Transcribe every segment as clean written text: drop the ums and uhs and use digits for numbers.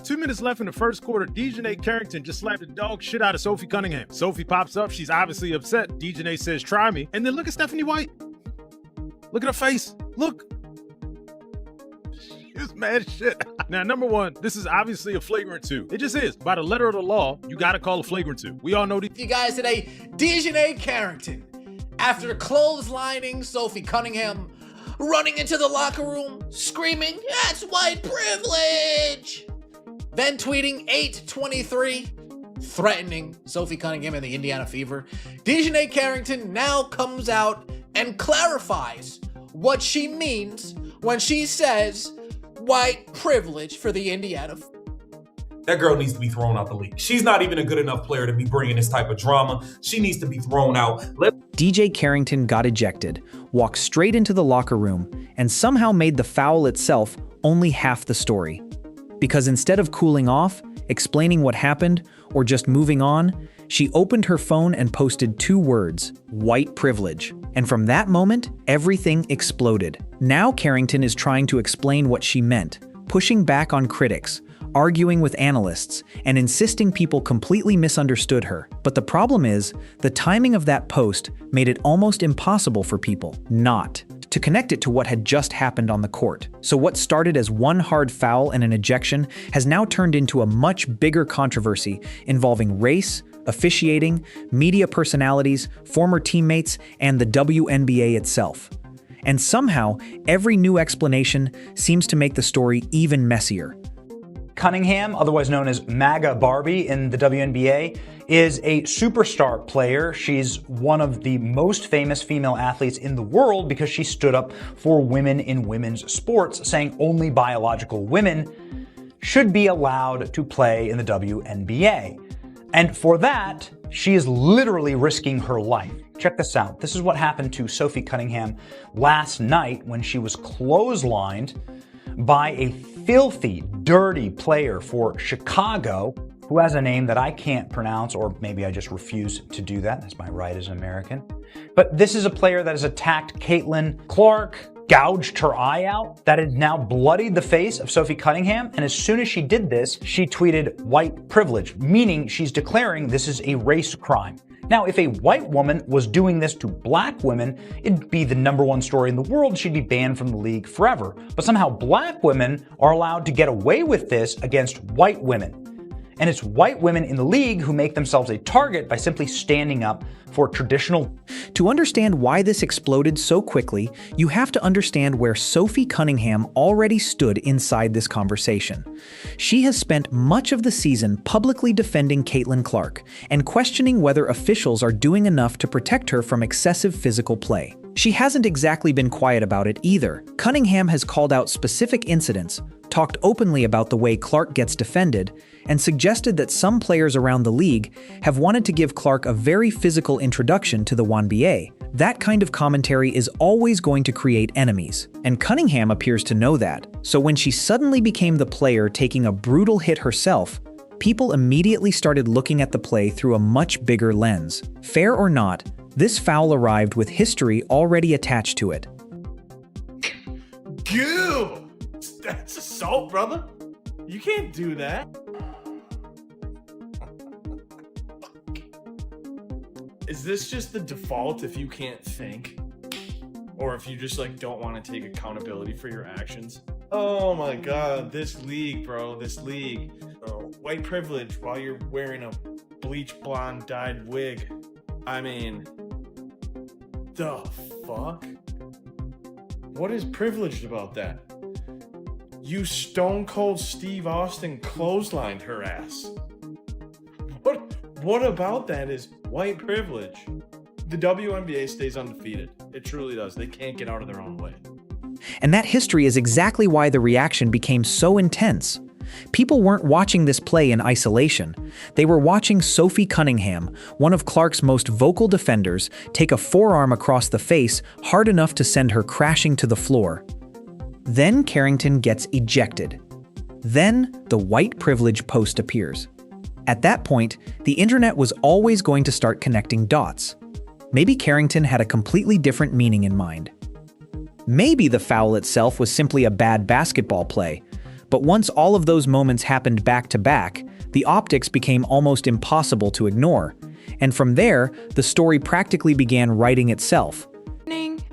2 minutes left in the first quarter. DiJonai Carrington just slapped the dog shit out of Sophie Cunningham. Sophie pops up. She's obviously upset. DiJonai says, "Try me." And then look at Stephanie White. Look at her face. Look. She's mad as shit. Now, number one, this is obviously a flagrant 2. It just is. By the letter of the law, you gotta call a flagrant 2. We all know these. You guys today, DiJonai Carrington, after clotheslining Sophie Cunningham, running into the locker room, screaming, "That's white privilege!" Then tweeting 8/23, threatening Sophie Cunningham and the Indiana Fever. DiJonai Carrington now comes out and clarifies what she means when she says white privilege for the Indiana. That girl needs to be thrown out the league. She's not even a good enough player to be bringing this type of drama. She needs to be thrown out. DJ Carrington got ejected, walked straight into the locker room, and somehow made the foul itself only half the story. Because instead of cooling off, explaining what happened, or just moving on, she opened her phone and posted 2 words, white privilege. And from that moment, everything exploded. Now Carrington is trying to explain what she meant, pushing back on critics, arguing with analysts, and insisting people completely misunderstood her. But the problem is, the timing of that post made it almost impossible for people not to connect it to what had just happened on the court. So what started as one hard foul and an ejection has now turned into a much bigger controversy involving race, officiating, media personalities, former teammates, and the WNBA itself. And somehow, every new explanation seems to make the story even messier. Cunningham, otherwise known as MAGA Barbie in the WNBA, is a superstar player. She's one of the most famous female athletes in the world because she stood up for women in women's sports, saying only biological women should be allowed to play in the WNBA. And for that, she is literally risking her life. Check this out. This is what happened to Sophie Cunningham last night when she was clotheslined by a filthy, dirty player for Chicago who has a name that I can't pronounce, or maybe I just refuse to do that. That's my right as an American. But this is a player that has attacked Caitlin Clark, gouged her eye out, that had now bloodied the face of Sophie Cunningham. And as soon as she did this, she tweeted white privilege, meaning she's declaring this is a race crime. Now, if a white woman was doing this to black women, it'd be the #1 story in the world. She'd be banned from the league forever. But somehow black women are allowed to get away with this against white women. And it's white women in the league who make themselves a target by simply standing up for traditional. To understand why this exploded so quickly, you have to understand where Sophie Cunningham already stood inside this conversation. She has spent much of the season publicly defending Caitlin Clark and questioning whether officials are doing enough to protect her from excessive physical play. She hasn't exactly been quiet about it either. Cunningham has called out specific incidents, talked openly about the way Clark gets defended, and suggested that some players around the league have wanted to give Clark a very physical introduction to the WNBA. That kind of commentary is always going to create enemies, and Cunningham appears to know that. So when she suddenly became the player taking a brutal hit herself, people immediately started looking at the play through a much bigger lens. Fair or not, this foul arrived with history already attached to it. Goo! That's assault, brother. You can't do that. Is this just the default if you can't think? Or if you just don't want to take accountability for your actions? Oh my god, this league, bro, this league. White privilege while you're wearing a bleach blonde dyed wig. I mean, the fuck? What is privileged about that? You Stone Cold Steve Austin clotheslined her ass. What about that is white privilege? The WNBA stays undefeated. It truly does. They can't get out of their own way. And that history is exactly why the reaction became so intense. People weren't watching this play in isolation. They were watching Sophie Cunningham, one of Clark's most vocal defenders, take a forearm across the face hard enough to send her crashing to the floor. Then Carrington gets ejected. Then the white privilege post appears. At that point, the internet was always going to start connecting dots. Maybe Carrington had a completely different meaning in mind. Maybe the foul itself was simply a bad basketball play, But once all of those moments happened back to back, the optics became almost impossible to ignore. And from there, the story practically began writing itself.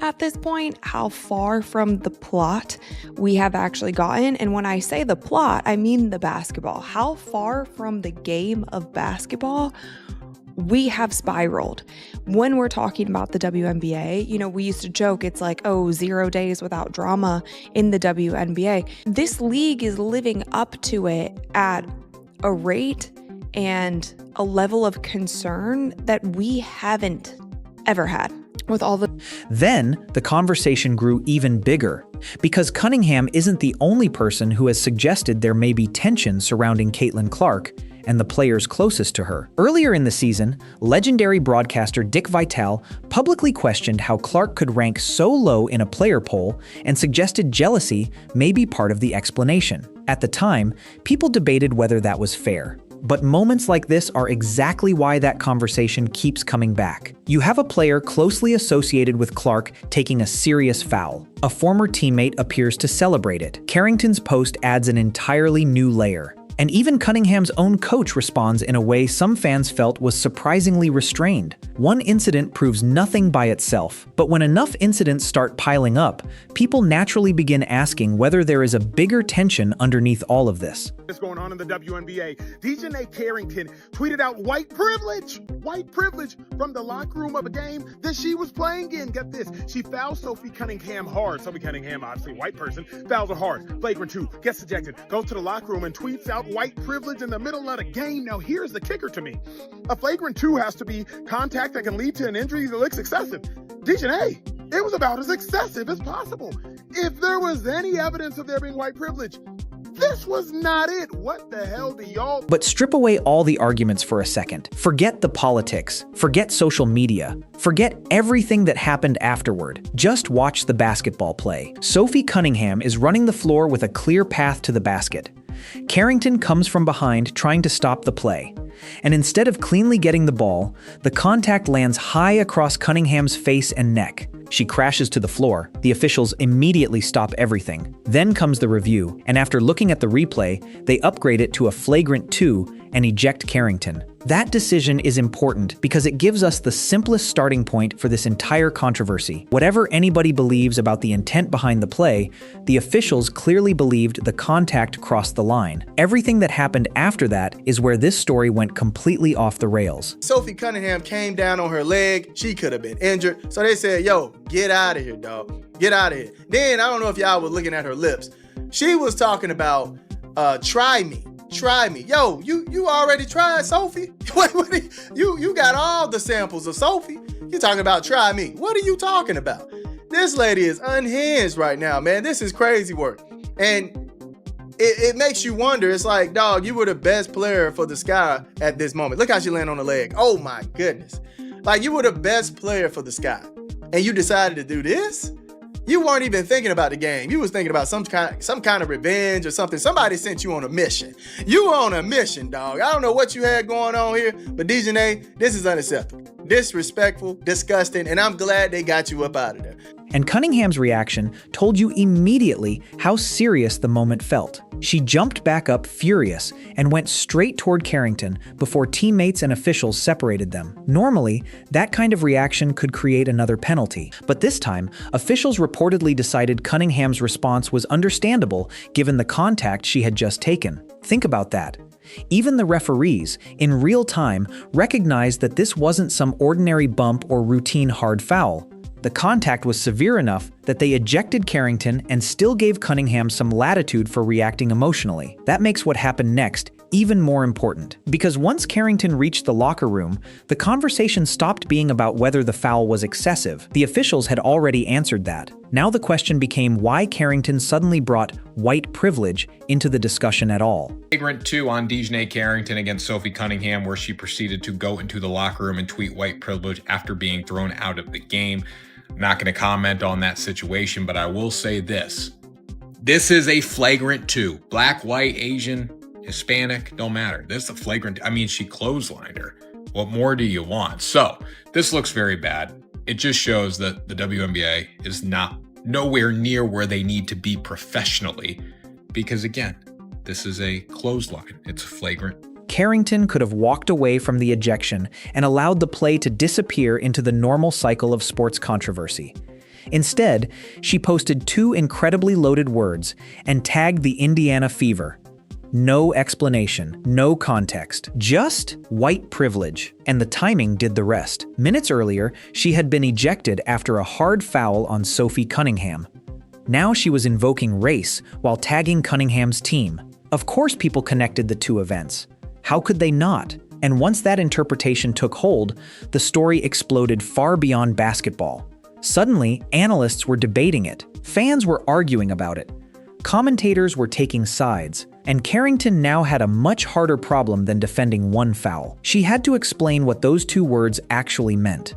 At this point, how far from the plot we have actually gotten. And when I say the plot, I mean the basketball. How far from the game of basketball we have spiraled. When we're talking about the WNBA, you know, we used to joke, it's like, oh, 0 days without drama in the WNBA. This league is living up to it at a rate and a level of concern that we haven't ever had. With all the Then, the conversation grew even bigger, because Cunningham isn't the only person who has suggested there may be tension surrounding Caitlin Clark and the players closest to her. Earlier in the season, legendary broadcaster Dick Vitale publicly questioned how Clark could rank so low in a player poll and suggested jealousy may be part of the explanation. At the time, people debated whether that was fair. But moments like this are exactly why that conversation keeps coming back. You have a player closely associated with Clark taking a serious foul. A former teammate appears to celebrate it. Carrington's post adds an entirely new layer. And even Cunningham's own coach responds in a way some fans felt was surprisingly restrained. One incident proves nothing by itself, but when enough incidents start piling up, people naturally begin asking whether there is a bigger tension underneath all of this. What's going on in the WNBA? DiJonai Carrington tweeted out white privilege from the locker room of a game that she was playing in. Get this, she fouls Sophie Cunningham hard. Sophie Cunningham, obviously white person, fouls her hard. Flagrant 2, gets ejected, goes to the locker room and tweets out white privilege in the middle of the game. Now here's the kicker to me. A flagrant 2 has to be contact that can lead to an injury that looks excessive. DiJonai, it was about as excessive as possible. If there was any evidence of there being white privilege, this was not it. What the hell do y'all... But strip away all the arguments for a second. Forget the politics. Forget social media. Forget everything that happened afterward. Just watch the basketball play. Sophie Cunningham is running the floor with a clear path to the basket. Carrington comes from behind trying to stop the play. And instead of cleanly getting the ball, the contact lands high across Cunningham's face and neck. She crashes to the floor. The officials immediately stop everything. Then comes the review, and after looking at the replay, they upgrade it to a flagrant 2 and eject Carrington. That decision is important because it gives us the simplest starting point for this entire controversy. Whatever anybody believes about the intent behind the play, the officials clearly believed the contact crossed the line. Everything that happened after that is where this story went completely off the rails. Sophie Cunningham came down on her leg. She could have been injured. So they said, yo, get out of here, dog. Get out of here. Then, I don't know if y'all were looking at her lips. She was talking about, try me. Try me. Yo, you already tried Sophie? You got all the samples of Sophie. You talking about try me. What are you talking about? This lady is unhinged right now, man. This is crazy work. And it makes you wonder. It's like, dog, you were the best player for the Sky at this moment. Look how she landed on the leg. Oh my goodness. Like, you were the best player for the Sky. And you decided to do this? You weren't even thinking about the game. You was thinking about some kind of revenge or something. Somebody sent you on a mission. You were on a mission, dog. I don't know what you had going on here, but DiJonai, this is unacceptable. Disrespectful, disgusting, and I'm glad they got you up out of there. And Cunningham's reaction told you immediately how serious the moment felt. She jumped back up furious and went straight toward Carrington before teammates and officials separated them. Normally, that kind of reaction could create another penalty, but this time, officials reportedly decided Cunningham's response was understandable given the contact she had just taken. Think about that. Even the referees, in real time, recognized that this wasn't some ordinary bump or routine hard foul. The contact was severe enough that they ejected Carrington and still gave Cunningham some latitude for reacting emotionally. That makes what happened next even more important. Because once Carrington reached the locker room, the conversation stopped being about whether the foul was excessive. The officials had already answered that. Now the question became why Carrington suddenly brought white privilege into the discussion at all. Flagrant 2 on DiJonai Carrington against Sophie Cunningham, where she proceeded to go into the locker room and tweet white privilege after being thrown out of the game. I'm not going to comment on that situation, but I will say this. This is a flagrant 2. Black, white, Asian, Hispanic, don't matter. This is a flagrant. I mean, she clotheslined her. What more do you want? So this looks very bad. It just shows that the WNBA is nowhere near where they need to be professionally. Because again, This is a clothesline. It's flagrant. Carrington could have walked away from the ejection and allowed the play to disappear into the normal cycle of sports controversy. Instead, she posted 2 incredibly loaded words and tagged the Indiana Fever. No explanation, no context, just white privilege, and the timing did the rest. Minutes earlier, she had been ejected after a hard foul on Sophie Cunningham. Now she was invoking race while tagging Cunningham's team. Of course people connected the 2 events. How could they not? And once that interpretation took hold, the story exploded far beyond basketball. Suddenly, analysts were debating it. Fans were arguing about it. Commentators were taking sides. And Carrington now had a much harder problem than defending one foul. She had to explain what those 2 words actually meant.